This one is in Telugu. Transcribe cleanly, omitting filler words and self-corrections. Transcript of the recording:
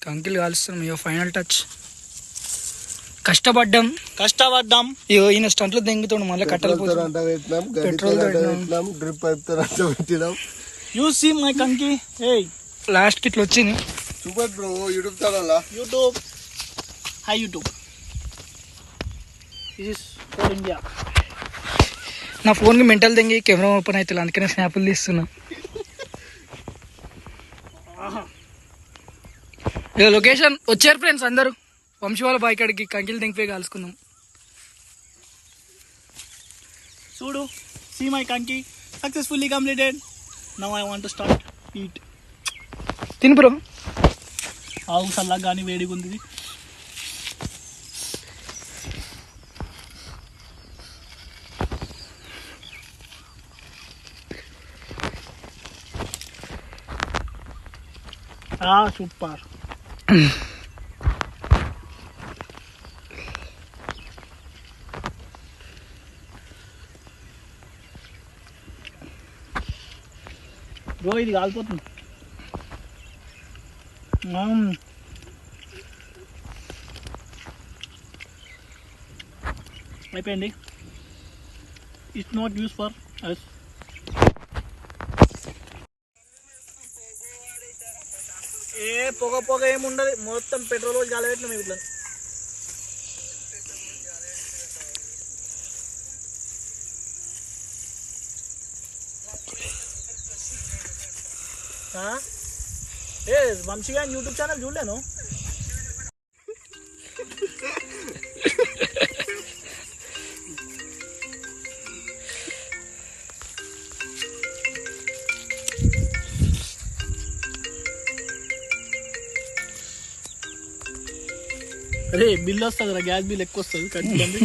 కంకిలు కాలుస్తున్నాం. ఇక ఫైనల్ టచ్. కష్టపడ్డాం. ఇగో ఈయన స్టంట్లు దెంగుతాడు మళ్ళీ కట్టలు పెట్రోల్ యూ సీ మై కంకి. లాస్ట్ కి ఇట్లా వచ్చింది. Super bro. YouTube channel. YouTube. High YouTube. This is for India. నా ఫోన్ కి మెంటల్ దెంగి కెమెరా ఓపెన్ అవుతుంది, అందుకనే స్నాపులు తీస్తున్నా. ఇక లొకేషన్ వచ్చారు ఫ్రెండ్స్ అందరూ. వంశీ వాళ్ళ బాయ్ కాడికి కంకిలు దెంగిపోయి కాల్చుకుందాం. చూడు, సీ మై కంకి successfully completed. Now I want to start eat. తిను బ్రో. ఆవు చల్లగా కానీ వేడిగా ఉంది. సూపర్. బ్రో ఇది కాలిపోతుంది. అయిపోయింది. It's not use for us. పొగ ఏముండదు, మొత్తం పెట్రోల్ కాలబెట్టినాం ఇట్లా. వంశీ గారి యూట్యూబ్ ఛానల్ చూడలేను. అరే బిల్ వస్తుంది కదా, గ్యాస్ బిల్ ఎక్కువ వస్తుంది. కట్టుకోండి.